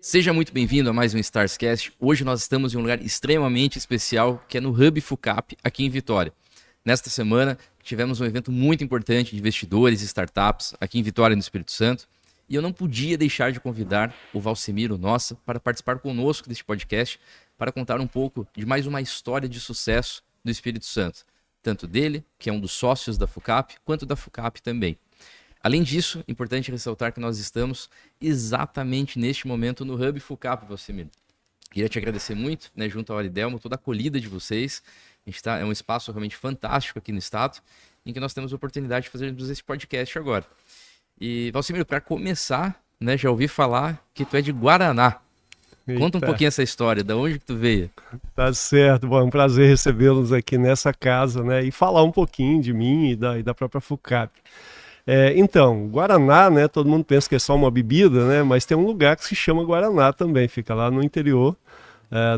Seja muito bem-vindo a mais um Starscast. Hoje nós estamos em um lugar extremamente especial, que é no Hub FUCAP, aqui em Vitória. Nesta semana, tivemos um evento muito importante de investidores e startups aqui em Vitória, no Espírito Santo. E eu não podia deixar de convidar o Valcemiro Nossa para participar conosco deste podcast, para contar um pouco de mais uma história de sucesso do Espírito Santo. Tanto dele, que é um dos sócios da FUCAP, quanto da FUCAP também. Além disso, é importante ressaltar que nós estamos exatamente neste momento no Hub FUCAP, Valcemiro. Queria te agradecer muito, junto ao Aridelmo, toda a acolhida de vocês. É um espaço realmente fantástico aqui no estado, em que nós temos a oportunidade de fazermos esse podcast agora. E, Valcemiro, para começar, já ouvi falar que tu é de Guaraná. Eita. Conta um pouquinho essa história, de onde que tu veio? Tá certo, bom, é um prazer recebê-los aqui nessa casa, e falar um pouquinho de mim e da própria FUCAP. Então, Guaraná, todo mundo pensa que é só uma bebida, mas tem um lugar que se chama Guaraná também, fica lá no interior,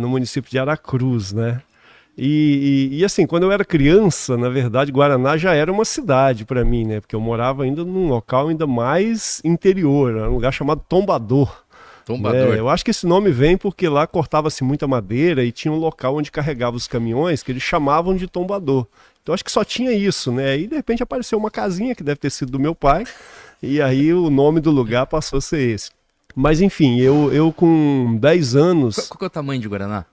no município de Aracruz, E assim, quando eu era criança, na verdade, Guaraná já era uma cidade para mim, porque eu morava ainda num local ainda mais interior, um lugar chamado Tombador. Tombador. Eu acho que esse nome vem porque lá cortava-se muita madeira e tinha um local onde carregava os caminhões que eles chamavam de Tombador. Então acho que só tinha isso, E de repente apareceu uma casinha que deve ter sido do meu pai, e aí o nome do lugar passou a ser esse. Mas enfim, eu com 10 anos... Qual que é o tamanho de Guaraná?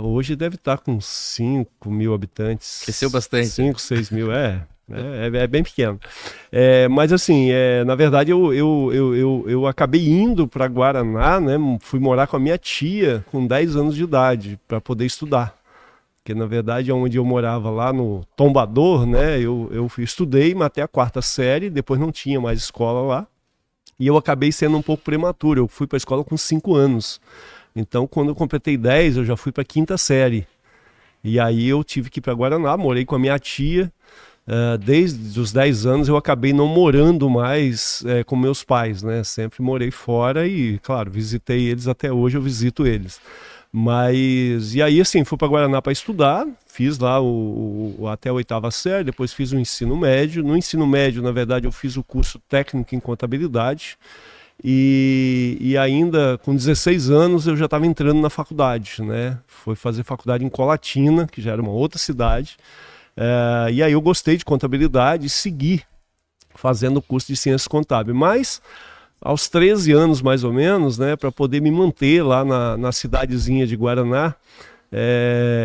Hoje deve estar com 5 mil habitantes. Cresceu bastante. 5, 6 mil, é bem pequeno. Mas assim, na verdade eu acabei indo para Guaraná, fui morar com a minha tia com 10 anos de idade para poder estudar. Porque na verdade onde eu morava lá no Tombador, eu estudei até a 4ª série, depois não tinha mais escola lá. E eu acabei sendo um pouco prematuro, eu fui para a escola com 5 anos. Então quando eu completei 10, eu já fui para a 5ª série. E aí eu tive que ir para Guaraná, morei com a minha tia. Desde os 10 anos eu acabei não morando mais com meus pais, Sempre morei fora e, claro, visitei eles, até hoje eu visito eles. E aí assim, fui para Guaraná para estudar, fiz lá até a 8ª série, depois fiz o ensino médio. No ensino médio, na verdade, eu fiz o curso técnico em contabilidade e ainda com 16 anos eu já estava entrando na faculdade, Fui fazer faculdade em Colatina, que já era uma outra cidade. E aí eu gostei de contabilidade e segui fazendo o curso de ciências contábeis, mas aos 13 anos mais ou menos, para poder me manter lá na cidadezinha de Guaraná,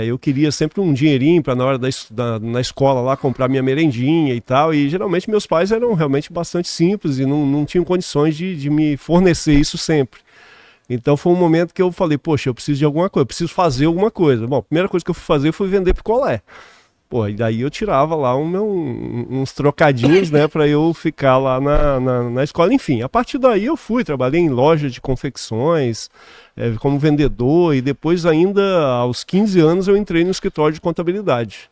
eu queria sempre um dinheirinho para na hora na escola lá comprar minha merendinha e tal, e geralmente meus pais eram realmente bastante simples e não tinham condições de me fornecer isso sempre. Então foi um momento que eu falei, poxa, eu preciso de alguma coisa, eu preciso fazer alguma coisa. Bom, a primeira coisa que eu fui fazer foi vender picolé. E daí eu tirava lá uns trocadinhos, para eu ficar lá na escola. Enfim, a partir daí eu trabalhei em loja de confecções, como vendedor, e depois ainda aos 15 anos eu entrei no escritório de contabilidade.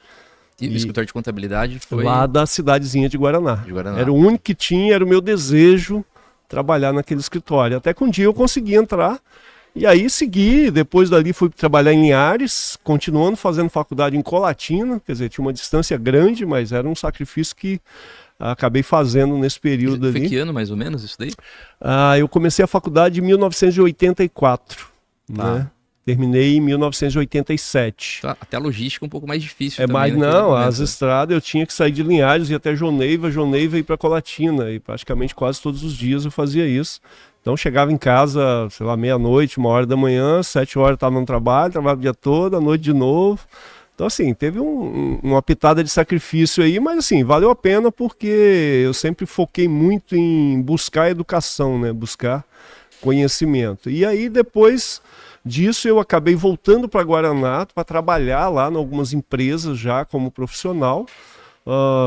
E o escritório de contabilidade foi... Lá da cidadezinha de Guaraná. Guaraná. Era o único que tinha, era o meu desejo trabalhar naquele escritório. Até que um dia eu consegui entrar. E aí segui, depois dali fui trabalhar em Linhares, continuando fazendo faculdade em Colatina, quer dizer, tinha uma distância grande, mas era um sacrifício que acabei fazendo nesse período ali. Foi que ano mais ou menos isso daí? Eu comecei a faculdade em 1984, Terminei em 1987. Até a logística é um pouco mais difícil. Mas não, as estradas eu tinha que sair de Linhares e ir até João Neiva e ir para Colatina, e praticamente quase todos os dias eu fazia isso. Então chegava em casa, sei lá, meia-noite, 1h da manhã, 7 horas estava no trabalho, trabalhava o dia todo, à noite de novo. Então assim, teve uma pitada de sacrifício aí, mas assim, valeu a pena porque eu sempre foquei muito em buscar educação, buscar conhecimento. E aí depois disso eu acabei voltando para Guaraná para trabalhar lá em algumas empresas já como profissional.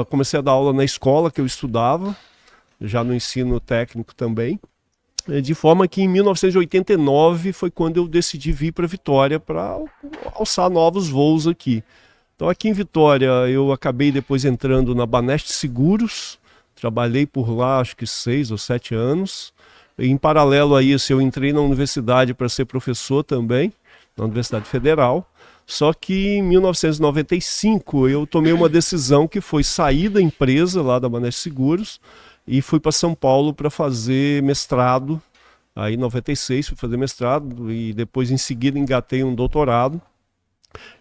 Comecei a dar aula na escola que eu estudava, já no ensino técnico também. De forma que em 1989 foi quando eu decidi vir para Vitória para alçar novos voos aqui. Então aqui em Vitória eu acabei depois entrando na Baneste Seguros, trabalhei por lá acho que 6 ou 7 anos. E, em paralelo a isso eu entrei na universidade para ser professor também, na Universidade Federal. Só que em 1995 eu tomei uma decisão que foi sair da empresa lá da Baneste Seguros e fui para São Paulo para fazer mestrado Aí em 96 fui fazer mestrado e depois em seguida engatei um doutorado.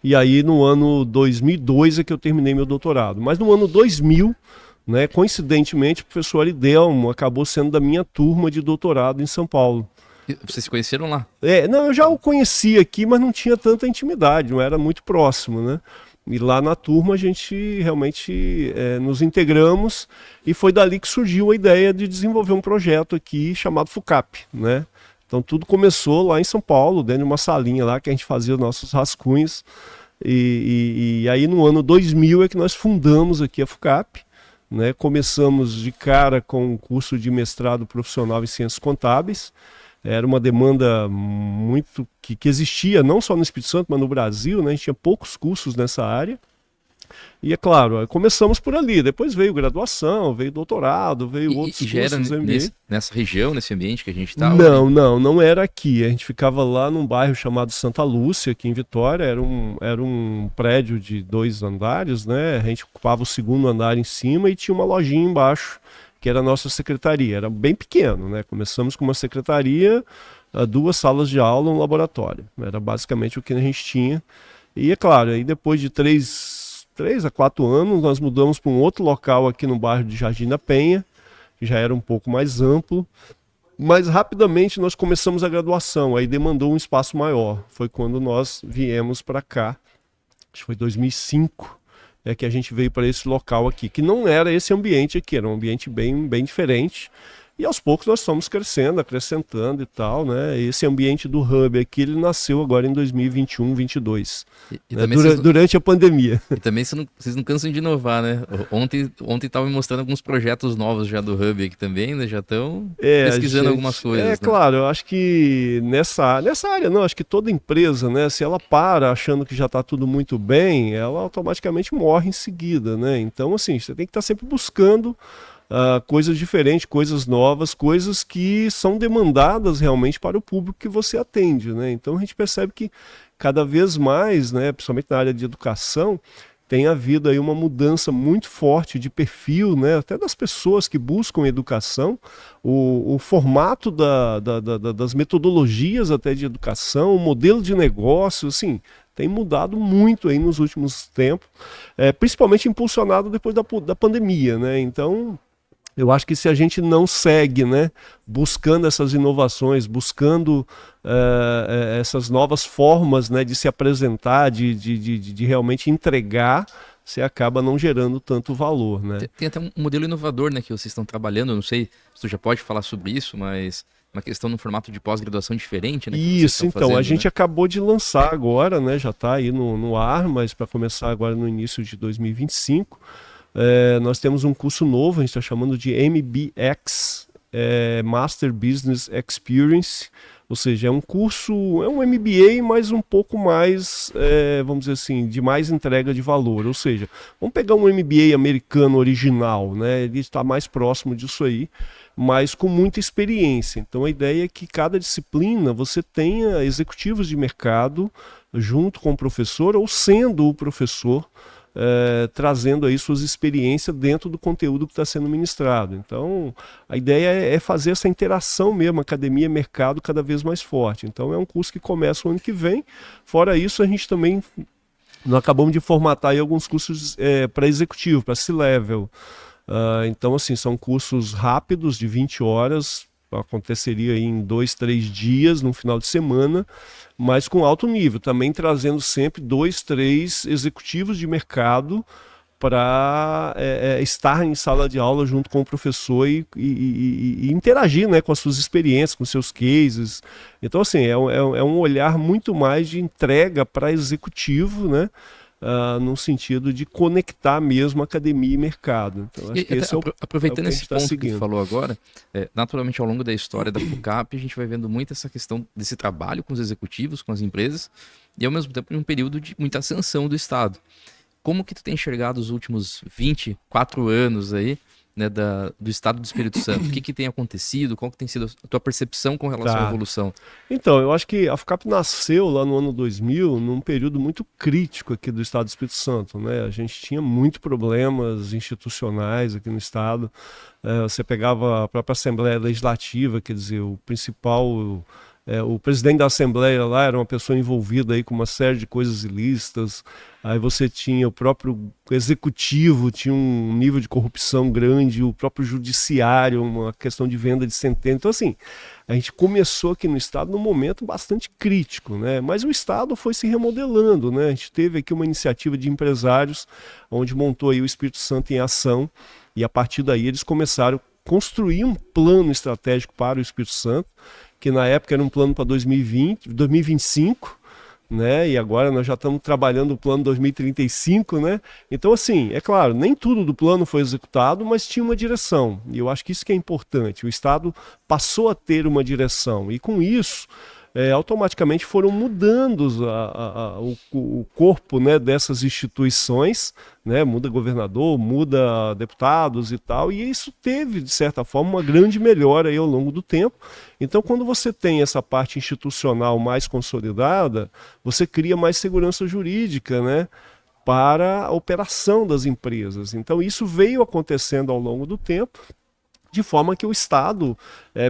E aí no ano 2002 é que eu terminei meu doutorado. Mas no ano 2000, né, coincidentemente, o professor Aridelmo acabou sendo da minha turma de doutorado em São Paulo. Vocês se conheceram lá? Não, eu já o conhecia aqui, mas não tinha tanta intimidade, não era muito próximo, né? E lá na turma a gente realmente nos integramos e foi dali que surgiu a ideia de desenvolver um projeto aqui chamado FUCAP, né? Então tudo começou lá em São Paulo, dentro de uma salinha lá que a gente fazia os nossos rascunhos. E aí no ano 2000 é que nós fundamos aqui a FUCAP, né? Começamos de cara com um curso de mestrado profissional em Ciências Contábeis. Era uma demanda muito que existia, não só no Espírito Santo, mas no Brasil, né? A gente tinha poucos cursos nessa área. E é claro, começamos por ali, depois veio graduação, veio doutorado, veio outros já cursos. Era nessa região, nesse ambiente que a gente estava? Não era aqui. A gente ficava lá num bairro chamado Santa Lúcia, aqui em Vitória. Era um prédio de 2 andares, né? A gente ocupava o 2º andar em cima e tinha uma lojinha embaixo, que era a nossa secretaria. Era bem pequeno, né? Começamos com uma secretaria, 2 salas de aula, um laboratório. Era basicamente o que a gente tinha. E é claro, aí depois de 3 a 4 anos, nós mudamos para um outro local aqui no bairro de Jardim da Penha, que já era um pouco mais amplo. Mas rapidamente nós começamos a graduação, aí demandou um espaço maior. Foi quando nós viemos para cá, acho que foi 2005. É que a gente veio para esse local aqui, que não era esse ambiente aqui, era um ambiente bem diferente. E aos poucos nós fomos crescendo, acrescentando e tal, né? Esse ambiente do Hub aqui, ele nasceu agora em 2021, 2022, né? Durante a pandemia. E também vocês não cansam de inovar, né? Ontem estava me mostrando alguns projetos novos já do Hub aqui também, né? Já estão pesquisando algumas coisas. Né? Claro, eu acho que nessa área não, acho que toda empresa, né? Se ela para achando que já está tudo muito bem, ela automaticamente morre em seguida, né? Então, assim, você tem que estar sempre buscando coisas diferentes, coisas novas, coisas que são demandadas realmente para o público que você atende, né? Então a gente percebe que cada vez mais, né, principalmente na área de educação, tem havido aí uma mudança muito forte de perfil, né, até das pessoas que buscam educação, o formato das metodologias até de educação, o modelo de negócio, assim, tem mudado muito aí nos últimos tempos, principalmente impulsionado depois da pandemia, né? Então, eu acho que se a gente não segue, né, buscando essas inovações, buscando essas novas formas, né, de se apresentar, de realmente entregar, você acaba não gerando tanto valor, né? Tem até um modelo inovador, né, que vocês estão trabalhando, eu não sei se tu já pode falar sobre isso, mas uma questão no formato de pós-graduação diferente, né? Isso, então, a gente acabou de lançar agora, né, já está aí no ar, mas para começar agora no início de 2025, nós temos um curso novo, a gente está chamando de MBX, Master Business Experience, ou seja, é um curso, é um MBA, mas um pouco mais, vamos dizer assim, de mais entrega de valor. Ou seja, vamos pegar um MBA americano original, né? Ele está mais próximo disso aí, mas com muita experiência. Então a ideia é que cada disciplina você tenha executivos de mercado junto com o professor ou sendo o professor, trazendo aí suas experiências dentro do conteúdo que está sendo ministrado. Então, a ideia é fazer essa interação mesmo, academia-mercado cada vez mais forte. Então, é um curso que começa o ano que vem. Fora isso, a gente também, nós acabamos de formatar aí alguns cursos para executivo, para C-Level. Então, assim, são cursos rápidos, de 20 horas, aconteceria aí em 2, 3 dias, no final de semana, mas com alto nível, também trazendo sempre 2, 3 executivos de mercado para estar em sala de aula junto com o professor e interagir, né, com as suas experiências, com seus cases. Então, assim, é um olhar muito mais de entrega para executivo, né? No sentido de conectar mesmo academia e mercado. Então, acho que esse aproveitando esse ponto que tu falou agora, naturalmente ao longo da história da FUCAP, a gente vai vendo muito essa questão desse trabalho com os executivos, com as empresas, e ao mesmo tempo em um período de muita ascensão do Estado. Como que tu tem enxergado os últimos 24 anos aí, né, do estado do Espírito Santo? O que tem acontecido? Qual que tem sido a tua percepção com relação à evolução? Então, eu acho que a FUCAP nasceu lá no ano 2000, num período muito crítico aqui do estado do Espírito Santo, né? A gente tinha muitos problemas institucionais aqui no estado. Você pegava a própria Assembleia Legislativa, quer dizer, o principal... o presidente da Assembleia lá era uma pessoa envolvida aí com uma série de coisas ilícitas. Aí você tinha o próprio executivo, tinha um nível de corrupção grande, o próprio judiciário, uma questão de venda de sentença. Então, assim, a gente começou aqui no estado num momento bastante crítico, né? Mas o estado foi se remodelando, né? A gente teve aqui uma iniciativa de empresários, onde montou aí o Espírito Santo em Ação, e a partir daí eles começaram a construir um plano estratégico para o Espírito Santo, que na época era um plano para 2025, né? E agora nós já estamos trabalhando o plano 2035, né? Então, assim, é claro, nem tudo do plano foi executado, mas tinha uma direção. E eu acho que isso que é importante. O Estado passou a ter uma direção. E com isso, automaticamente foram mudando o corpo, né, dessas instituições, né? Muda governador, muda deputados e tal, e isso teve, de certa forma, uma grande melhora aí ao longo do tempo. Então, quando você tem essa parte institucional mais consolidada, você cria mais segurança jurídica, né, para a operação das empresas. Então, isso veio acontecendo ao longo do tempo, de forma que o Estado,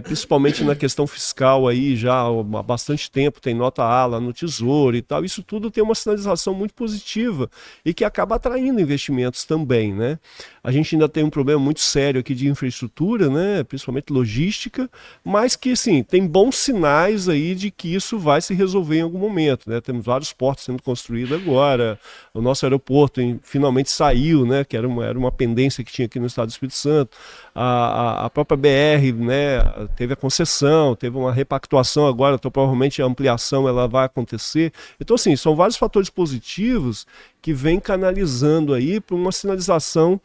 principalmente na questão fiscal aí já há bastante tempo, tem nota A lá no Tesouro e tal, isso tudo tem uma sinalização muito positiva e que acaba atraindo investimentos também, né? A gente ainda tem um problema muito sério aqui de infraestrutura, né? Principalmente logística, mas que, assim, tem bons sinais aí de que isso vai se resolver em algum momento, né? Temos vários portos sendo construídos agora, o nosso aeroporto finalmente saiu, né? Que era uma pendência que tinha aqui no estado do Espírito Santo. A própria BR, né, teve a concessão, teve uma repactuação agora, então provavelmente a ampliação ela vai acontecer. Então, assim, são vários fatores positivos que vêm canalizando aí para uma sinalização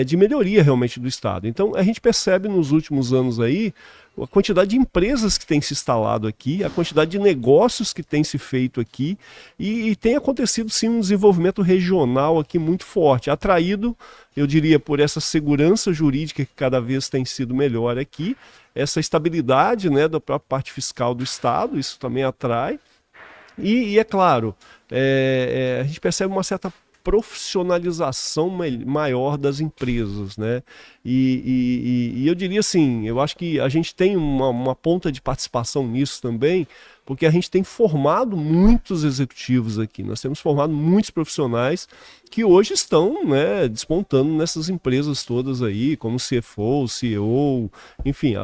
de melhoria realmente do Estado. Então, a gente percebe nos últimos anos aí a quantidade de empresas que tem se instalado aqui, a quantidade de negócios que tem se feito aqui, e tem acontecido sim um desenvolvimento regional aqui muito forte, atraído, eu diria, por essa segurança jurídica que cada vez tem sido melhor aqui, essa estabilidade, né, da própria parte fiscal do Estado, isso também atrai, e é claro, a gente percebe uma certa profissionalização maior das empresas, né? E eu diria assim, eu acho que a gente tem uma ponta de participação nisso também, porque a gente tem formado muitos executivos aqui, nós temos formado muitos profissionais que hoje estão, né, despontando nessas empresas todas aí, como CFO, CEO, enfim,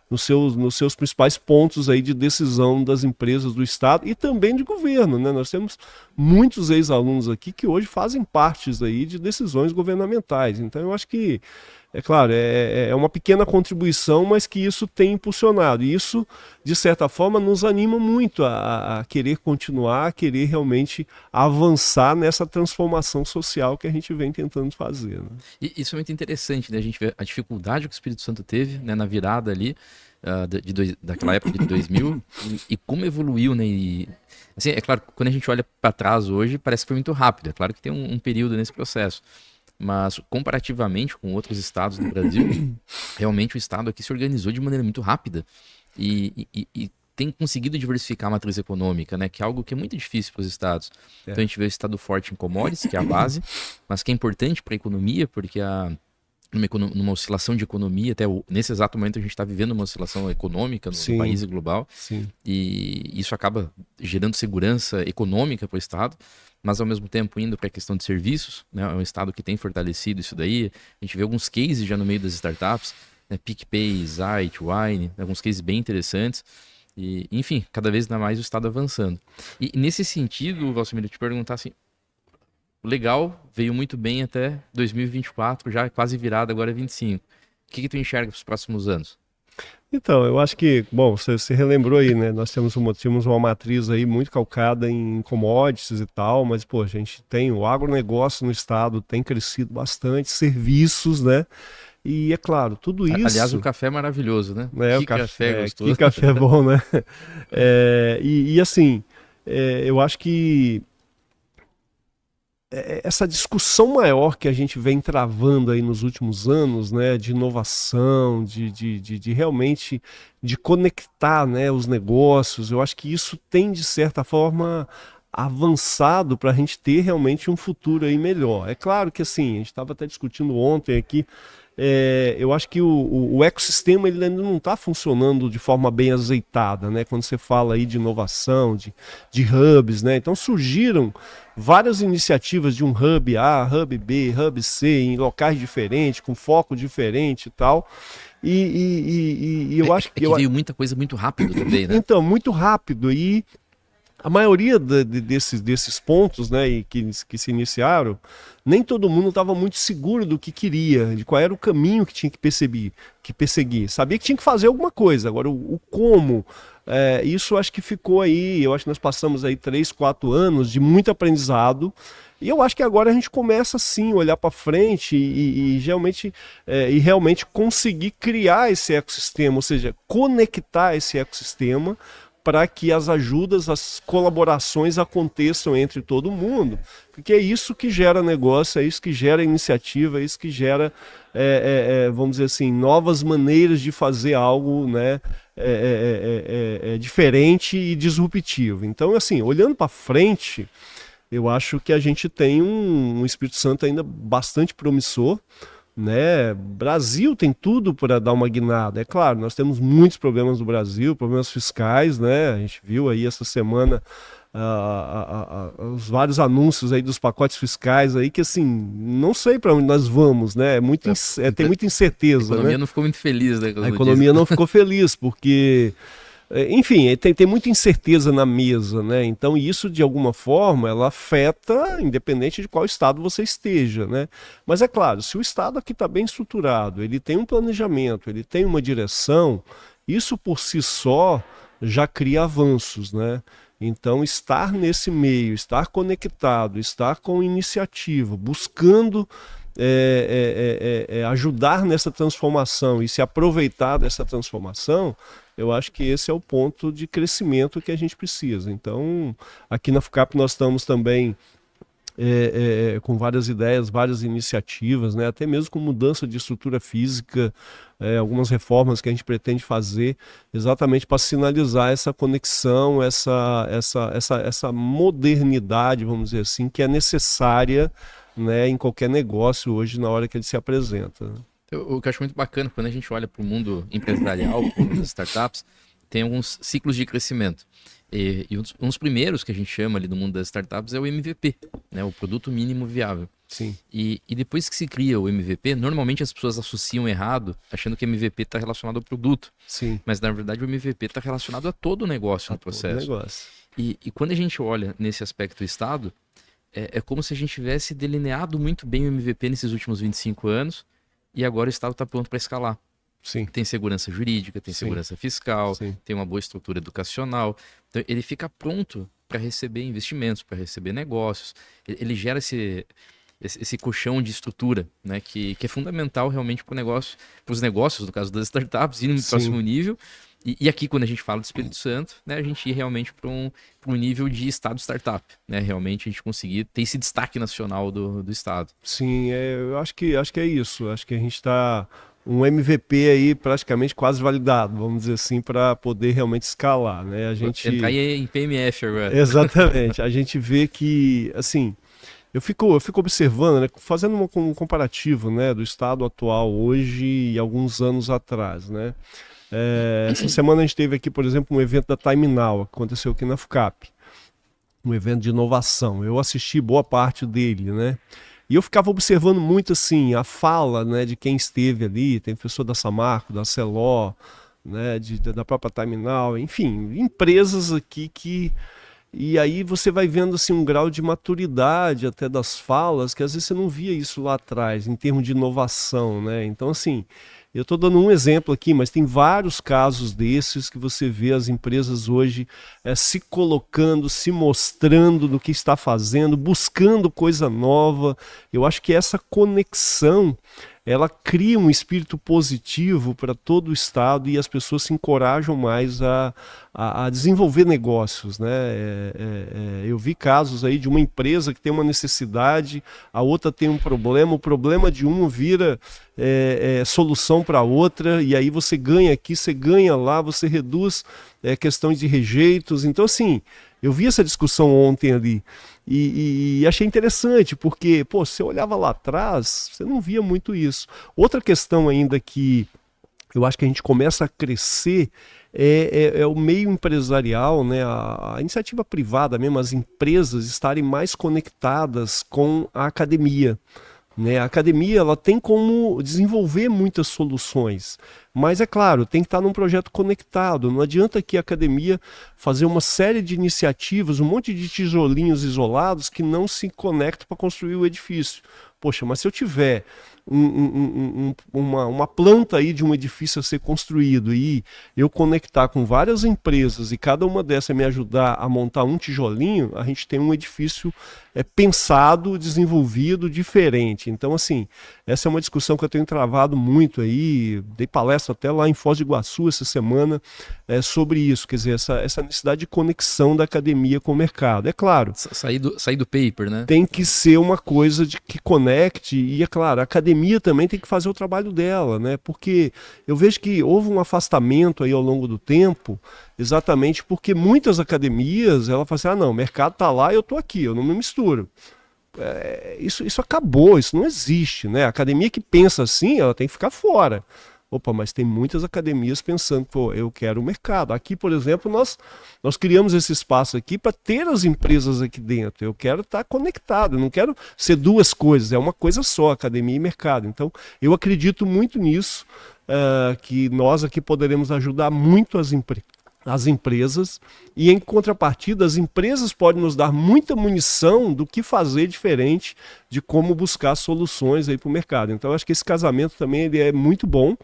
nos seus principais pontos aí de decisão das empresas do Estado e também de governo, né? Nós temos muitos ex-alunos aqui que hoje fazem partes aí de decisões governamentais. Então eu acho que, é claro, é uma pequena contribuição, mas que isso tem impulsionado. E isso, de certa forma, nos anima muito a querer continuar, a querer realmente avançar nessa transformação social que a gente vem tentando fazer, né? E isso é muito interessante, né? A gente vê a dificuldade que o Espírito Santo teve, né, na virada ali, daquela época de 2000, e como evoluiu, né? E, assim, é claro, quando a gente olha para trás hoje, parece que foi muito rápido. É claro que tem um período nesse processo. Mas, comparativamente com outros estados do Brasil, realmente o estado aqui se organizou de maneira muito rápida e tem conseguido diversificar a matriz econômica, né? Que é algo que é muito difícil para os estados. Então, a gente vê o estado forte em commodities, que é a base, mas que é importante para a economia, porque numa oscilação de economia, até nesse exato momento a gente está vivendo uma oscilação econômica no país e global, e isso acaba gerando segurança econômica para o estado, mas ao mesmo tempo indo para a questão de serviços, né? É um estado que tem fortalecido isso daí. A gente vê alguns cases já no meio das startups, né? PicPay, Zite, Wine, né? Alguns cases bem interessantes. E, enfim, cada vez mais o estado avançando. E nesse sentido, Valcimiro, eu te perguntar assim, legal, veio muito bem até 2024, já quase virado, agora é 25. O que tu enxerga para os próximos anos? Então, eu acho que, bom, você relembrou aí, né? Nós tínhamos uma matriz aí muito calcada em commodities e tal, mas, pô, a gente tem o agronegócio no estado, tem crescido bastante, serviços, né? E é claro, tudo isso... Aliás, o café é maravilhoso, né? Que café gostoso. Que café bom, né? Assim, eu acho que essa discussão maior que a gente vem travando aí nos últimos anos, né, de inovação, de realmente de conectar, né, os negócios, eu acho que isso tem, de certa forma, avançado para a gente ter realmente um futuro aí melhor. É claro que assim, a gente estava até discutindo ontem aqui, eu acho que o ecossistema ele ainda não está funcionando de forma bem azeitada, né? Quando você fala aí de inovação, de hubs, né? Então surgiram várias iniciativas de um hub A, hub B, hub C, em locais diferentes, com foco diferente e tal. E eu acho que... veio muita coisa muito rápido também, né? Então, muito rápido. E a maioria desses pontos, né, que se iniciaram, nem todo mundo estava muito seguro do que queria, de qual era o caminho que tinha que perseguir. Sabia que tinha que fazer alguma coisa. Agora, o como, isso acho que ficou aí, eu acho que nós passamos aí 3, 4 anos de muito aprendizado, e eu acho que agora a gente começa sim a olhar para frente e realmente conseguir criar esse ecossistema, ou seja, conectar esse ecossistema para que as ajudas, as colaborações aconteçam entre todo mundo, porque é isso que gera negócio, é isso que gera iniciativa, é isso que gera, vamos dizer assim, novas maneiras de fazer algo, né, diferente e disruptivo. Então, assim, olhando para frente, eu acho que a gente tem um Espírito Santo ainda bastante promissor, né? Brasil tem tudo para dar uma guinada. É claro, nós temos muitos problemas no Brasil, problemas fiscais, né? A gente viu aí essa semana os vários anúncios aí dos pacotes fiscais aí que assim, não sei para onde nós vamos, né? Tem muita incerteza. A economia, né? Não ficou muito feliz, né? A economia não ficou feliz porque, enfim, tem muita incerteza na mesa, né? Então isso, de alguma forma, ela afeta, independente de qual estado você esteja, né? Mas é claro, se o estado aqui está bem estruturado, ele tem um planejamento, ele tem uma direção, isso por si só já cria avanços, né? Então estar nesse meio, estar conectado, estar com iniciativa, buscando ajudar nessa transformação e se aproveitar dessa transformação, eu acho que esse é o ponto de crescimento que a gente precisa. Então, aqui na FUCAP nós estamos também com várias ideias, várias iniciativas, né? Até mesmo com mudança de estrutura física, algumas reformas que a gente pretende fazer exatamente para sinalizar essa conexão, essa modernidade, vamos dizer assim, que é necessária, né, em qualquer negócio hoje na hora que ele se apresenta. O que eu acho muito bacana, quando a gente olha para o mundo empresarial, para o mundo das startups, tem alguns ciclos de crescimento. E um dos primeiros que a gente chama ali do mundo das startups é o MVP, né? O produto mínimo viável. Sim. E depois que se cria o MVP, normalmente as pessoas associam errado, achando que o MVP está relacionado ao produto. Sim. Mas na verdade o MVP está relacionado a todo o negócio no processo. Todo negócio. E quando a gente olha nesse aspecto do Estado, é como se a gente tivesse delineado muito bem o MVP nesses últimos 25 anos, e agora o Estado está pronto para escalar. Sim. Tem segurança jurídica, tem segurança fiscal, tem uma boa estrutura educacional. Então, ele fica pronto para receber investimentos, para receber negócios. Ele gera esse colchão de estrutura, né, que é fundamental realmente para os negócios, no caso das startups, ir no próximo nível. E aqui, quando a gente fala do Espírito Santo, né, a gente ir realmente para um nível de Estado startup, né? Realmente a gente conseguir ter esse destaque nacional do Estado. Sim, eu acho que é isso. Acho que a gente está um MVP aí praticamente quase validado, vamos dizer assim, para poder realmente escalar, né? A gente entrar em PMF agora. Exatamente. A gente vê que, assim, eu fico observando, né, fazendo um comparativo, né, do estado atual hoje e alguns anos atrás, né? Essa semana a gente teve aqui, por exemplo, um evento da Time Now, que aconteceu aqui na FUCAP, um evento de inovação. Eu assisti boa parte dele, né? E eu ficava observando muito assim a fala, né, de quem esteve ali. Tem pessoa da Samarco, da Celó, né, da própria Time Now, enfim, empresas aqui que... E aí você vai vendo assim um grau de maturidade até das falas, que às vezes você não via isso lá atrás, em termos de inovação, né? Então, assim, eu estou dando um exemplo aqui, mas tem vários casos desses que você vê as empresas hoje se colocando, se mostrando no que está fazendo, buscando coisa nova. Eu acho que essa conexão ela cria um espírito positivo para todo o Estado e as pessoas se encorajam mais a desenvolver negócios, né? Eu vi casos aí de uma empresa que tem uma necessidade, a outra tem um problema, o problema de um vira solução para a outra, e aí você ganha aqui, você ganha lá, você reduz questões de rejeitos. Então, assim, eu vi essa discussão ontem ali e achei interessante, porque, pô, você olhava lá atrás, você não via muito isso. Outra questão ainda que eu acho que a gente começa a crescer é o meio empresarial, né? A iniciativa privada mesmo, as empresas estarem mais conectadas com a academia. Né? A academia ela tem como desenvolver muitas soluções, mas é claro, tem que estar num projeto conectado. Não adianta aqui a academia fazer uma série de iniciativas, um monte de tijolinhos isolados que não se conectam para construir o edifício. Poxa, mas se eu tiver uma planta aí de um edifício a ser construído e eu conectar com várias empresas e cada uma dessas me ajudar a montar um tijolinho, a gente tem um edifício pensado, desenvolvido, diferente. Então, assim, essa é uma discussão que eu tenho travado muito aí, dei palestra até lá em Foz do Iguaçu essa semana sobre isso, quer dizer, essa necessidade de conexão da academia com o mercado. É claro. Sair do paper, né? Tem que ser uma coisa que conecte, e é claro, a academia também tem que fazer o trabalho dela, né? Porque eu vejo que houve um afastamento aí ao longo do tempo, exatamente porque muitas academias, ela fala assim, não, o mercado está lá e eu estou aqui, eu não me misturo. Isso acabou, isso não existe, né? A academia que pensa assim, ela tem que ficar fora. Opa, mas tem muitas academias pensando, pô, eu quero o mercado. Aqui, por exemplo, nós criamos esse espaço aqui para ter as empresas aqui dentro. Eu quero estar conectado, eu não quero ser duas coisas, é uma coisa só, academia e mercado. Então, eu acredito muito nisso, que nós aqui poderemos ajudar muito as empresas, e em contrapartida as empresas podem nos dar muita munição do que fazer diferente, de como buscar soluções aí para o mercado. Então eu acho que esse casamento também ele é muito bom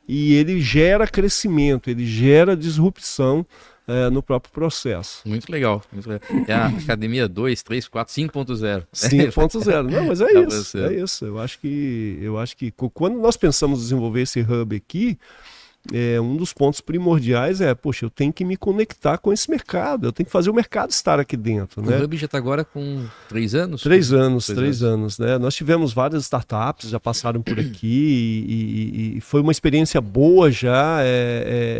e ele gera crescimento, ele gera disrupção no próprio processo. Muito legal, muito legal. É a academia 2, 3, 4, 5.0. 5.0. Não, mas é isso. Eu acho que quando nós pensamos em desenvolver esse hub aqui, um dos pontos primordiais poxa, eu tenho que me conectar com esse mercado, eu tenho que fazer o mercado estar aqui dentro. O Hub já está agora com 3 anos? 3 anos, né? Nós tivemos várias startups, já passaram por aqui e foi uma experiência boa já,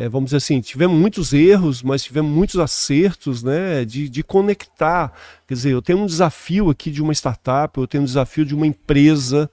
vamos dizer assim, tivemos muitos erros, mas tivemos muitos acertos, né? De conectar, quer dizer, eu tenho um desafio aqui de uma startup, eu tenho um desafio de uma empresa.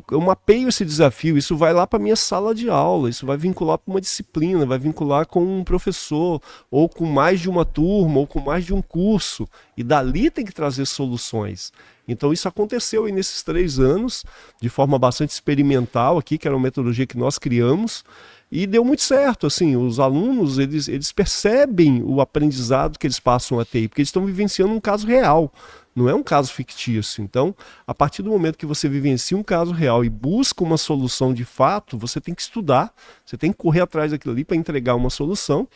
Eu mapeio esse desafio, isso vai lá para a minha sala de aula, isso vai vincular para uma disciplina, vai vincular com um professor, ou com mais de uma turma, ou com mais de um curso, e dali tem que trazer soluções. Então isso aconteceu aí nesses 3 anos, de forma bastante experimental aqui, que era uma metodologia que nós criamos, e deu muito certo, assim, os alunos, eles percebem o aprendizado que eles passam a ter, porque eles estão vivenciando um caso real. Não é um caso fictício. Então, a partir do momento que você vivencia um caso real e busca uma solução de fato, você tem que estudar, você tem que correr atrás daquilo ali para entregar uma solução.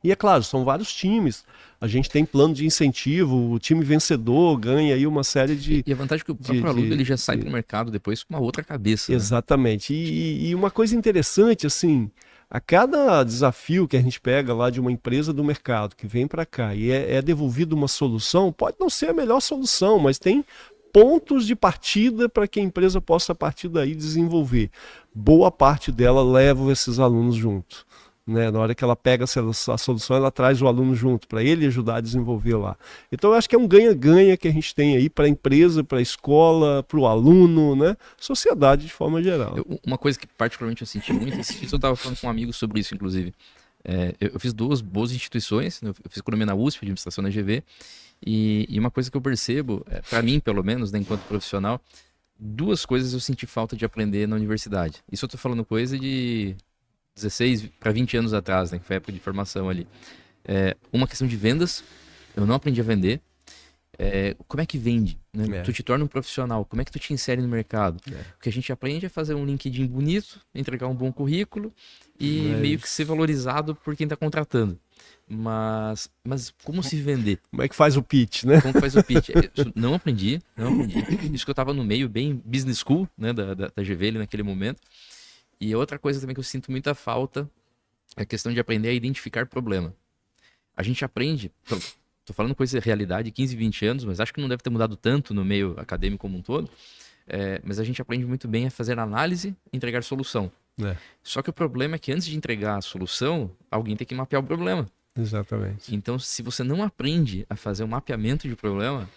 E é claro, são vários times. A gente tem plano de incentivo, o time vencedor ganha aí uma série de... E a vantagem é que o próprio aluno ele já sai para o mercado depois com uma outra cabeça. Exatamente. Né? E uma coisa interessante, assim... A cada desafio que a gente pega lá de uma empresa do mercado que vem para cá e é devolvido uma solução, pode não ser a melhor solução, mas tem pontos de partida para que a empresa possa a partir daí desenvolver. Boa parte dela leva esses alunos junto. Né? Na hora que ela pega a solução, ela traz o aluno junto, para ele ajudar a desenvolver lá. Então eu acho que é um ganha-ganha que a gente tem aí para a empresa, para a escola, para o aluno, né? Sociedade de forma geral. Uma coisa que particularmente eu senti muito, eu estava falando com um amigo sobre isso, inclusive. Eu fiz 2 boas instituições, né? Eu fiz economia na USP, administração na GV, e uma coisa que eu percebo, para mim pelo menos, né, enquanto profissional, 2 coisas eu senti falta de aprender na universidade. Isso eu estou falando coisa de 16 para 20 anos atrás, né, que foi a época de formação ali. Uma questão de vendas, eu não aprendi a vender. Como é que vende? Né? Tu te torna um profissional, como é que tu te insere no mercado? O que a gente aprende é fazer um LinkedIn bonito, entregar um bom currículo e meio que ser valorizado por quem está contratando. Mas como se vender? Como é que faz o pitch, né? Como faz o pitch? Isso não aprendi. Isso que eu estava no meio bem business school, né, da GVL naquele momento. E outra coisa também que eu sinto muita falta é a questão de aprender a identificar problema. A gente aprende, tô falando coisa de realidade, 15, 20 anos, mas acho que não deve ter mudado tanto no meio acadêmico como um todo. Mas a gente aprende muito bem a fazer análise e entregar solução. Só que o problema é que antes de entregar a solução, alguém tem que mapear o problema. Exatamente. Então, se você não aprende a fazer um mapeamento de problema,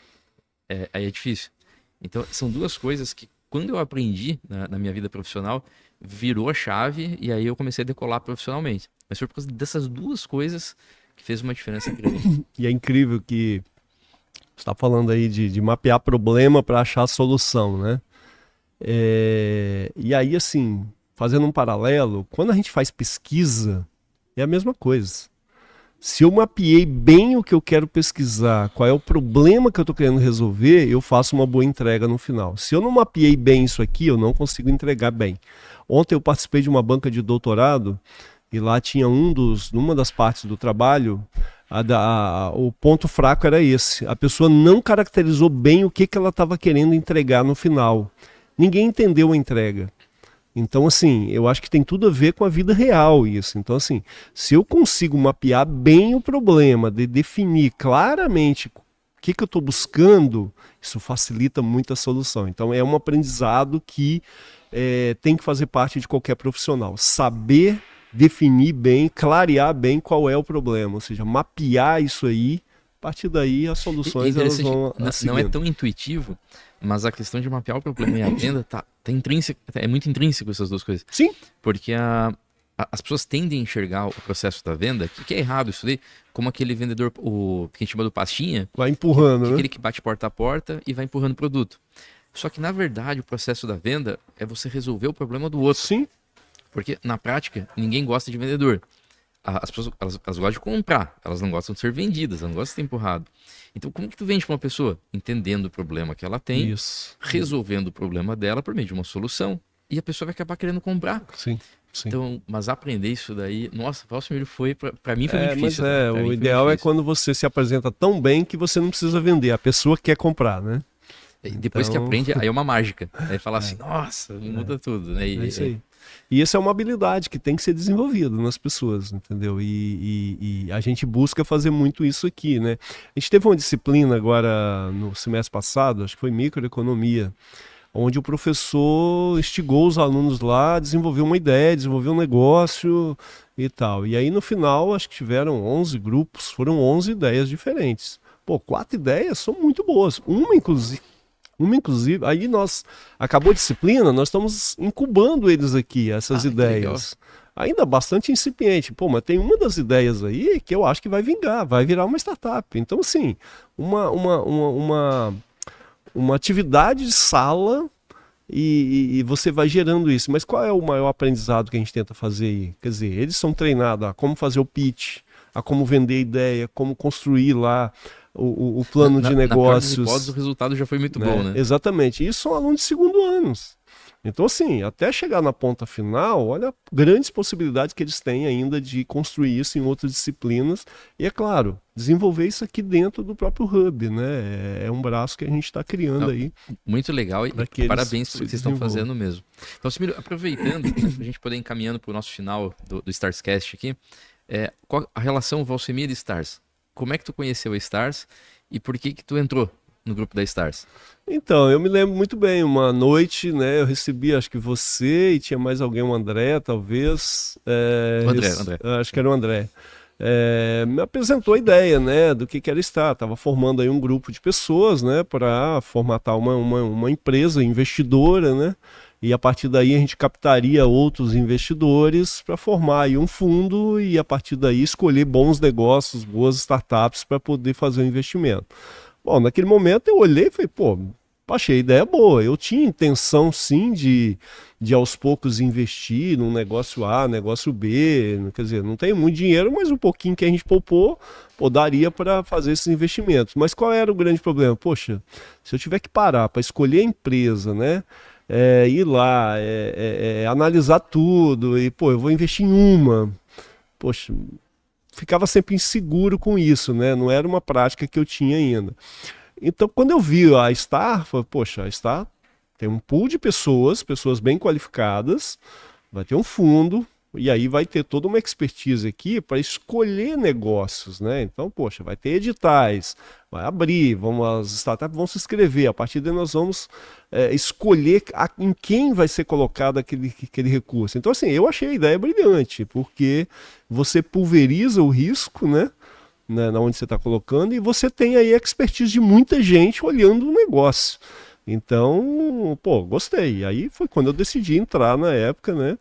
aí é difícil. Então, são duas coisas que, quando eu aprendi na minha vida profissional, virou a chave e aí eu comecei a decolar profissionalmente. Mas foi por causa dessas duas coisas que fez uma diferença grande. E é incrível que você está falando aí de mapear problema para achar a solução, né? E aí, assim, fazendo um paralelo, quando a gente faz pesquisa, é a mesma coisa. Se eu mapeei bem o que eu quero pesquisar, qual é o problema que eu estou querendo resolver, eu faço uma boa entrega no final. Se eu não mapeei bem isso aqui, eu não consigo entregar bem. Ontem eu participei de uma banca de doutorado e lá tinha uma das partes do trabalho, o ponto fraco era esse. A pessoa não caracterizou bem o que ela estava querendo entregar no final. Ninguém entendeu a entrega. Então, assim, eu acho que tem tudo a ver com a vida real isso. Então, assim, se eu consigo mapear bem o problema, definir claramente o que eu estou buscando, isso facilita muito a solução. Então, é um aprendizado que tem que fazer parte de qualquer profissional. Saber definir bem, clarear bem qual é o problema. Ou seja, mapear isso aí, a partir daí as soluções elas vão não é tão intuitivo, mas a questão de mapear o problema e a venda tá intrínseco, é muito intrínseco essas duas coisas. Sim. Porque as pessoas tendem a enxergar o processo da venda, que é errado isso daí, como aquele vendedor, que a gente chama do pastinha. Vai empurrando, né? Aquele que bate porta a porta e vai empurrando o produto. Só que, na verdade, o processo da venda é você resolver o problema do outro. Sim. Porque, na prática, ninguém gosta de vendedor. As pessoas elas gostam de comprar, elas não gostam de ser vendidas, elas não gostam de ser empurrado. Então, como que tu vende para uma pessoa? Entendendo o problema que ela tem, resolvendo o problema dela por meio de uma solução. E a pessoa vai acabar querendo comprar. Sim. Então, mas aprender isso daí, nossa, Valcimiro foi, para mim foi muito difícil. Mas o ideal é quando você se apresenta tão bem que você não precisa vender, a pessoa quer comprar, né? E depois que aprende, aí é uma mágica. Aí fala assim, nossa, muda tudo, né? É isso aí. E essa é uma habilidade que tem que ser desenvolvida nas pessoas, entendeu? E a gente busca fazer muito isso aqui, né? A gente teve uma disciplina agora no semestre passado, acho que foi microeconomia, onde o professor instigou os alunos lá a desenvolver uma ideia, desenvolver um negócio e tal. E aí no final, acho que tiveram 11 grupos, foram 11 ideias diferentes. Pô, 4 ideias são muito boas. Uma, inclusive, aí acabou a disciplina, nós estamos incubando eles aqui, essas ideias. Ainda bastante incipiente. Pô, mas tem uma das ideias aí que eu acho que vai vingar, vai virar uma startup. Então, assim, uma atividade de sala e você vai gerando isso. Mas qual é o maior aprendizado que a gente tenta fazer aí? Quer dizer, eles são treinados a como fazer o pitch, a como vender ideia, como construir lá o plano de negócios. O resultado já foi muito bom, né? Exatamente. Isso são alunos de segundo anos. Então, assim, até chegar na ponta final, olha, grandes possibilidades que eles têm ainda de construir isso em outras disciplinas. E, é claro, desenvolver isso aqui dentro do próprio Hub, né? É um braço que a gente está criando aí. Muito legal e parabéns pelo que vocês estão fazendo mesmo. Então, Valcimiro, aproveitando, para a gente poder ir encaminhando para o nosso final do Starscast aqui, qual a relação Valcimiro e Stars? Como é que tu conheceu a Stars e por que tu entrou no grupo da Stars? Então, eu me lembro muito bem, uma noite, né, eu recebi, acho que você e tinha mais alguém, o André, talvez. André. Acho que era o André. Me apresentou a ideia, né, do que era Stars. Estava formando aí um grupo de pessoas, né, para formatar uma empresa investidora, né, e a partir daí a gente captaria outros investidores para formar aí um fundo e a partir daí escolher bons negócios, boas startups para poder fazer o investimento. Bom, naquele momento eu olhei e falei, pô, achei a ideia boa. Eu tinha intenção sim de aos poucos investir num negócio A, negócio B, quer dizer, não tenho muito dinheiro, mas um pouquinho que a gente poupou, daria para fazer esses investimentos. Mas qual era o grande problema? Poxa, se eu tiver que parar para escolher a empresa, né? Ir lá, analisar tudo e, pô, eu vou investir em uma. Poxa, ficava sempre inseguro com isso, né? Não era uma prática que eu tinha ainda. Então, quando eu vi a Star, falei, poxa, a Star tem um pool de pessoas bem qualificadas, vai ter um fundo, e aí vai ter toda uma expertise aqui para escolher negócios, né? Então, poxa, vai ter editais, vai abrir, as startups vão se inscrever, a partir daí nós vamos escolher em quem vai ser colocado aquele recurso. Então, assim, eu achei a ideia brilhante, porque você pulveriza o risco, né? Na onde você está colocando, e você tem aí a expertise de muita gente olhando o negócio. Então, pô, gostei. Aí foi quando eu decidi entrar na época, né?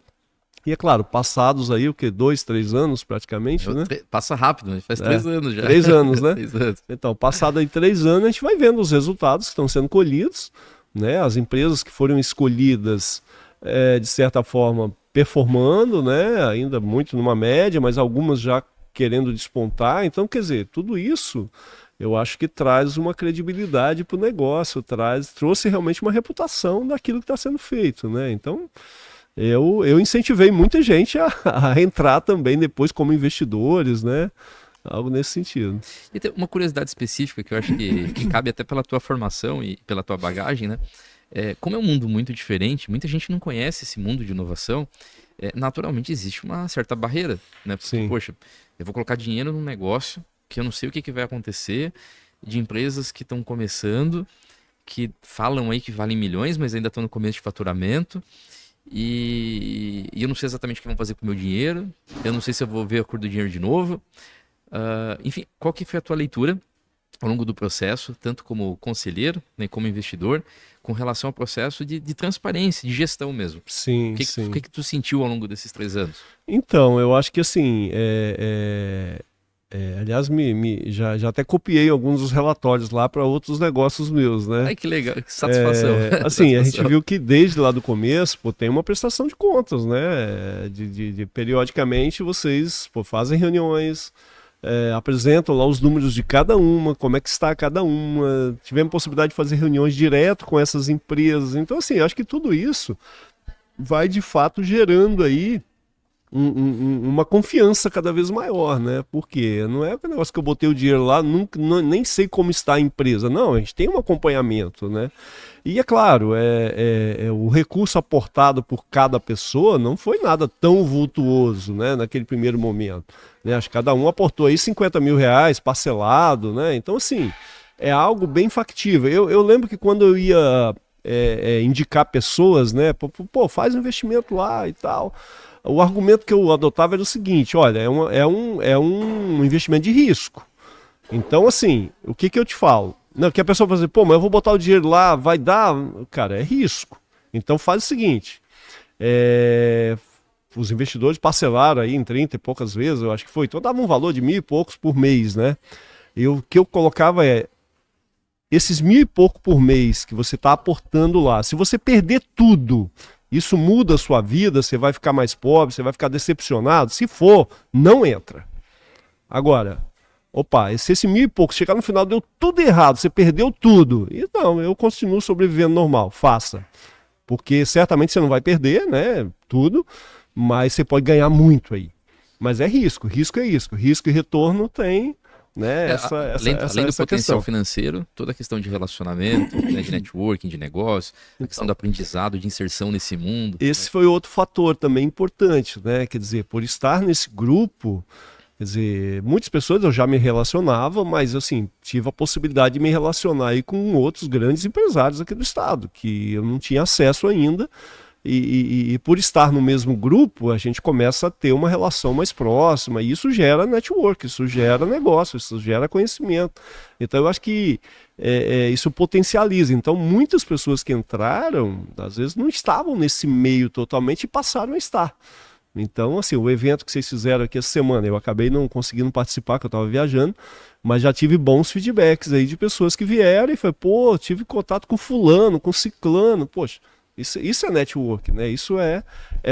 E é claro, passados aí, 2, 3 anos praticamente, né? Passa rápido, né? Faz 3 anos já. 3 anos, né? 3 anos. Então, passado aí 3 anos, a gente vai vendo os resultados que estão sendo colhidos, né? As empresas que foram escolhidas, de certa forma, performando, né? Ainda muito numa média, mas algumas já querendo despontar. Então, quer dizer, tudo isso eu acho que traz uma credibilidade para o negócio, trouxe realmente uma reputação daquilo que está sendo feito, né? Então, eu incentivei muita gente a entrar também depois como investidores, né? Algo nesse sentido. E tem uma curiosidade específica que eu acho que cabe até pela tua formação e pela tua bagagem, né? Como é um mundo muito diferente, muita gente não conhece esse mundo de inovação, naturalmente existe uma certa barreira, né? Porque, Sim. Poxa, eu vou colocar dinheiro num negócio que eu não sei o que vai acontecer, de empresas que estão começando, que falam aí que valem milhões, mas ainda estão no começo de faturamento, e eu não sei exatamente o que vão fazer com o meu dinheiro, eu não sei se eu vou ver a cor do dinheiro de novo. Enfim, qual que foi a tua leitura ao longo do processo, tanto como conselheiro, né, como investidor, com relação ao processo de transparência, de gestão mesmo? Sim, O que tu sentiu ao longo desses 3 anos? Então, eu acho que assim, aliás, já até copiei alguns dos relatórios lá para outros negócios meus, né? Ai, que legal, que satisfação. Assim, a gente viu que desde lá do começo, pô, tem uma prestação de contas, né? Periodicamente vocês fazem reuniões, apresentam lá os números de cada uma, como é que está cada uma. Tivemos possibilidade de fazer reuniões direto com essas empresas. Então, assim, acho que tudo isso vai de fato gerando aí uma confiança cada vez maior, né? Porque não é aquele negócio que eu botei o dinheiro lá, nem sei como está a empresa. Não, a gente tem um acompanhamento, né? E é claro, o recurso aportado por cada pessoa não foi nada tão vultuoso, né? Naquele primeiro momento, né? Acho que cada um aportou aí 50 mil reais parcelado, né? Então, assim, é algo bem factível. Eu lembro que quando eu ia indicar pessoas, né? Pô, faz um investimento lá e tal. O argumento que eu adotava era o seguinte: olha, é um investimento de risco. Então, assim, o que eu te falo? Não, que a pessoa vai dizer, pô, mas eu vou botar o dinheiro lá, vai dar? Cara, é risco. Então faz o seguinte, os investidores parcelaram aí em 30 e poucas vezes, eu acho que foi, então dava um valor de 1.000 e poucos por mês, né? O que eu colocava esses 1.000 e pouco por mês que você está aportando lá, se você perder tudo, isso muda a sua vida, você vai ficar mais pobre, você vai ficar decepcionado. Se for, não entra. Agora, se esse 1.000 e pouco chegar no final deu tudo errado, você perdeu tudo, então eu continuo sobrevivendo normal, faça. Porque certamente você não vai perder, né, tudo, mas você pode ganhar muito aí. Mas é risco, risco e retorno tem... Né? Além do potencial questão financeiro, toda a questão de relacionamento, né, de networking, de negócio, a questão do aprendizado, de inserção nesse mundo. Esse foi outro fator também importante, né? Quer dizer, por estar nesse grupo, quer dizer, muitas pessoas eu já me relacionava, mas assim, tive a possibilidade de me relacionar aí com outros grandes empresários aqui do estado, que eu não tinha acesso ainda. E por estar no mesmo grupo, a gente começa a ter uma relação mais próxima, e isso gera network, isso gera negócio, isso gera conhecimento. Então eu acho que isso potencializa. Então muitas pessoas que entraram, às vezes não estavam nesse meio totalmente e passaram a estar. Então, assim, o evento que vocês fizeram aqui essa semana, eu acabei não conseguindo participar, que eu estava viajando, mas já tive bons feedbacks aí de pessoas que vieram e foi, pô, tive contato com fulano, com ciclano, poxa. Isso é network, né? Isso é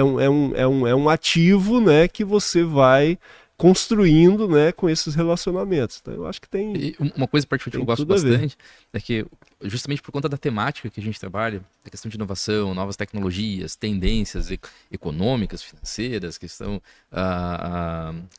um ativo, né, que você vai construindo, né, com esses relacionamentos. Então eu acho que tem... E uma coisa particular que eu gosto bastante é que, justamente por conta da temática que a gente trabalha, a questão de inovação, novas tecnologias, tendências econômicas, financeiras, questão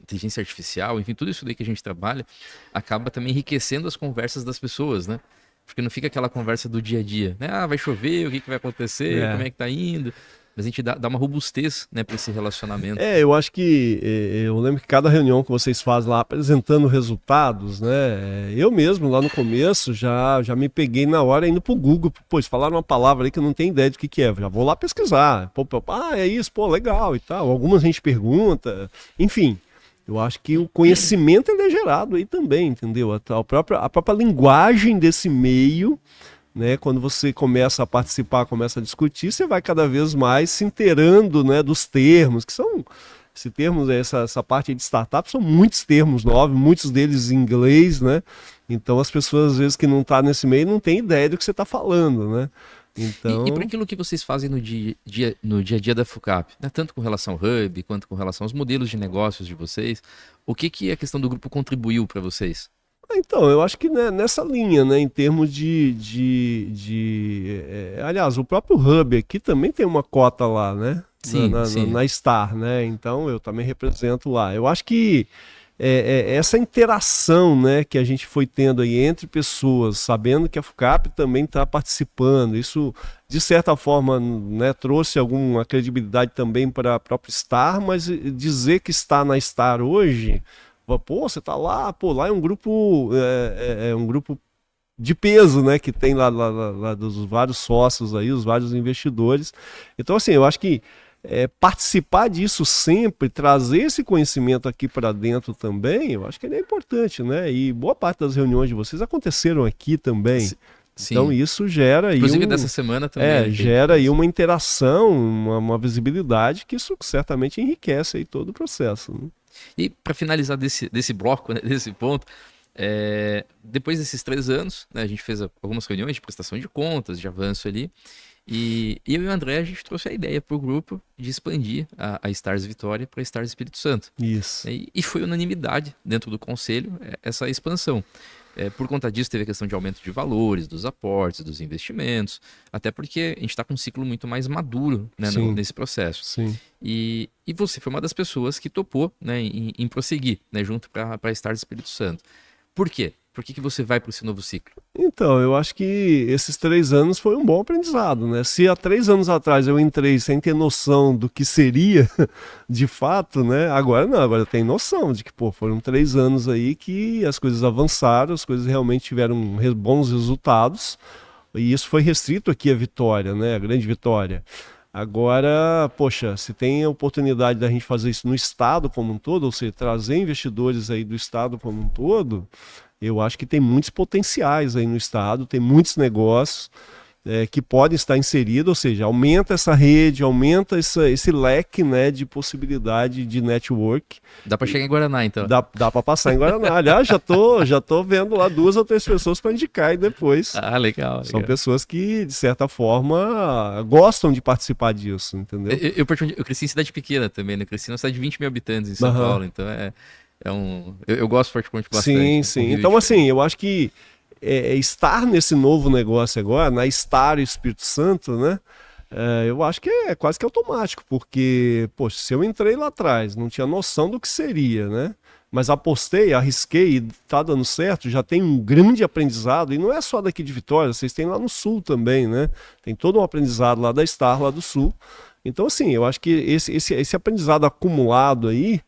inteligência artificial, enfim, tudo isso daí que a gente trabalha, acaba também enriquecendo as conversas das pessoas, né? Porque não fica aquela conversa do dia a dia, né? Ah, vai chover, o que vai acontecer, como é que tá indo? Mas a gente dá uma robustez, né, para esse relacionamento. Eu acho que eu lembro que cada reunião que vocês fazem lá apresentando resultados, né? Eu mesmo lá no começo já me peguei na hora indo pro Google, pois falaram uma palavra aí que eu não tenho ideia do que é, já vou lá pesquisar. É isso, legal e tal. Algumas a gente pergunta, enfim. Eu acho que o conhecimento ele é gerado aí também, entendeu? A própria linguagem desse meio, né, quando você começa a participar, começa a discutir, você vai cada vez mais se inteirando, né, dos termos, que são... Esse termo, essa parte de startup, são muitos termos novos, muitos deles em inglês, né? Então as pessoas, às vezes, que não estão nesse meio, não têm ideia do que você está falando, né? Então... E para aquilo que vocês fazem no dia a dia da FUCAP, né? Tanto com relação ao Hub, quanto com relação aos modelos de negócios de vocês, o que a questão do grupo contribuiu para vocês? Então, eu acho que né, nessa linha, né, em termos aliás, o próprio Hub aqui também tem uma cota lá, né? Sim, na Star, né? Então eu também represento lá. Eu acho que essa interação, né, que a gente foi tendo aí entre pessoas, sabendo que a FUCAP também está participando, isso de certa forma, né, trouxe alguma credibilidade também para a própria Star, mas dizer que está na Star hoje, você tá lá, lá é um grupo, um grupo de peso, né, que tem lá dos vários sócios aí, os vários investidores. Então, assim, eu acho que participar disso sempre, trazer esse conhecimento aqui para dentro também, eu acho que é importante, né? E boa parte das reuniões de vocês aconteceram aqui também. Sim. Então isso gera aí inclusive dessa semana também. Gera aí uma interação, uma visibilidade que isso certamente enriquece aí todo o processo, né? E para finalizar desse bloco, né, desse ponto, depois desses 3 anos, né, a gente fez algumas reuniões de prestação de contas, de avanço ali, e eu e o André, a gente trouxe a ideia para o grupo de expandir a Stars Vitória para a Stars Espírito Santo. Isso. E foi unanimidade dentro do conselho essa expansão. Por conta disso, teve a questão de aumento de valores, dos aportes, dos investimentos, até porque a gente está com um ciclo muito mais maduro, né, nesse processo. Sim. E você foi uma das pessoas que topou, né, em prosseguir, né, junto para a Stars Espírito Santo. Por quê? Por que você vai para esse novo ciclo? Então, eu acho que esses 3 anos foi um bom aprendizado, né? Se há 3 anos atrás eu entrei sem ter noção do que seria, de fato, né? Agora não, agora tem noção de que, foram 3 anos aí que as coisas avançaram, as coisas realmente tiveram bons resultados, e isso foi restrito aqui a Vitória, né? A grande Vitória. Agora, se tem a oportunidade da gente fazer isso no estado como um todo, ou seja, trazer investidores aí do estado como um todo, eu acho que tem muitos potenciais aí no estado, tem muitos negócios que podem estar inseridos, ou seja, aumenta essa rede, aumenta esse leque, né, de possibilidade de network. Dá para chegar em Guaraná, então? Dá para passar em Guaraná. Aliás, já tô vendo lá 2 ou 3 pessoas para indicar e depois. Ah, legal. São pessoas que, de certa forma, gostam de participar disso, entendeu? Eu cresci em cidade pequena também, né? Eu cresci numa cidade de 20 mil habitantes em São Paulo, então eu gosto particularmente bastante. Sim. Então, assim, eu acho que estar nesse novo negócio agora, na Star Espírito Santo, né? Eu acho que é quase que automático, porque, se eu entrei lá atrás, não tinha noção do que seria, né? Mas apostei, arrisquei e tá dando certo, já tem um grande aprendizado, e não é só daqui de Vitória, vocês têm lá no Sul também, né? Tem todo um aprendizado lá da Star, lá do Sul. Então, assim, eu acho que esse aprendizado acumulado aí,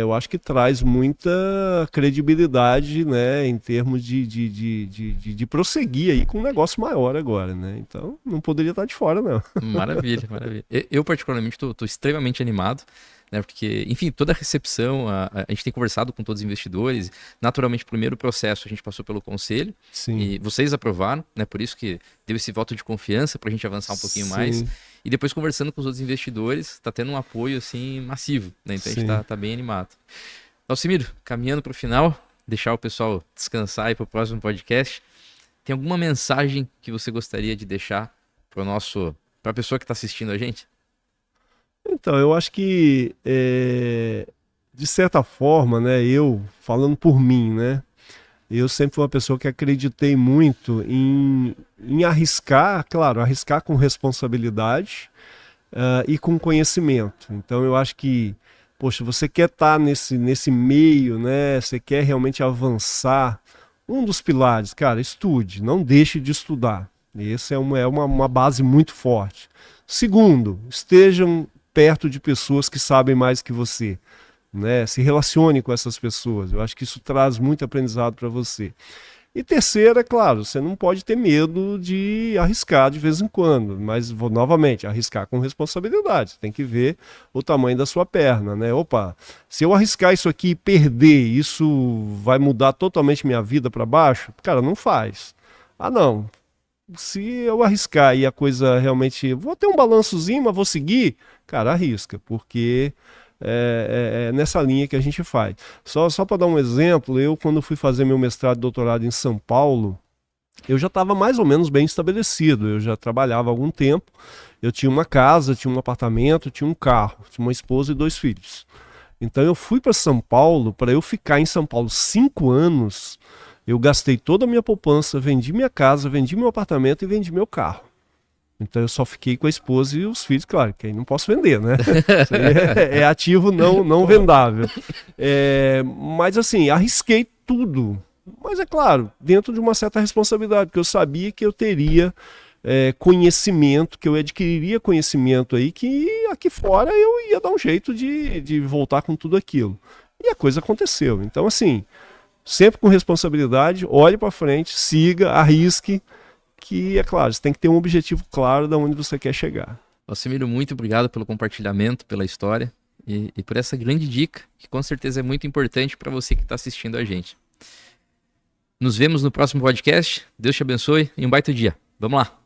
eu acho que traz muita credibilidade, né, em termos de prosseguir aí com um negócio maior agora, né? Então, não poderia estar de fora, não. Maravilha. Eu particularmente, estou extremamente animado, né, porque, enfim, toda a recepção, a gente tem conversado com todos os investidores, naturalmente, o primeiro processo a gente passou pelo conselho, Sim. E vocês aprovaram, né, por isso que deu esse voto de confiança para a gente avançar um pouquinho mais. E depois conversando com os outros investidores, está tendo um apoio assim massivo, né? Então a gente tá bem animado. Alcimiro, caminhando para o final, deixar o pessoal descansar aí para o próximo podcast. Tem alguma mensagem que você gostaria de deixar para a pessoa que está assistindo a gente? Então, eu acho que de certa forma, né, eu, falando por mim, né, eu sempre fui uma pessoa que acreditei muito em arriscar, claro, arriscar com responsabilidade e com conhecimento. Então eu acho que, poxa, você quer estar nesse meio, né, você quer realmente avançar, um dos pilares, cara, estude, não deixe de estudar. Essa é uma base muito forte. Segundo, estejam perto de pessoas que sabem mais que você, né? Se relacione com essas pessoas. Eu acho que isso traz muito aprendizado para você. E terceiro, é claro, você não pode ter medo de arriscar de vez em quando, mas novamente, arriscar com responsabilidade. Você tem que ver o tamanho da sua perna, né? Opa, se eu arriscar isso aqui e perder, isso vai mudar totalmente minha vida para baixo? Cara, não faz. Ah, não. Se eu arriscar e a coisa realmente... Vou ter um balançozinho, mas vou seguir? Cara, arrisca, porque é nessa linha que a gente faz. Só para dar um exemplo, eu quando fui fazer meu mestrado e doutorado em São Paulo, eu já estava mais ou menos bem estabelecido, eu já trabalhava há algum tempo, eu tinha uma casa, tinha um apartamento, tinha um carro, tinha uma esposa e 2 filhos. Então eu fui para São Paulo, para eu ficar em São Paulo 5 anos, eu gastei toda a minha poupança, vendi minha casa, vendi meu apartamento e vendi meu carro. Então eu só fiquei com a esposa e os filhos, claro, que aí não posso vender, né? Isso aí é ativo não vendável. Mas assim, arrisquei tudo. Mas é claro, dentro de uma certa responsabilidade, porque eu sabia que eu teria conhecimento, que eu adquiriria conhecimento aí, que aqui fora eu ia dar um jeito de voltar com tudo aquilo. E a coisa aconteceu. Então assim, sempre com responsabilidade, olhe para frente, siga, arrisque, que é claro, você tem que ter um objetivo claro de onde você quer chegar. Alcemiro, muito obrigado pelo compartilhamento, pela história e por essa grande dica, que com certeza é muito importante para você que está assistindo a gente. Nos vemos no próximo podcast. Deus te abençoe e um baita dia. Vamos lá!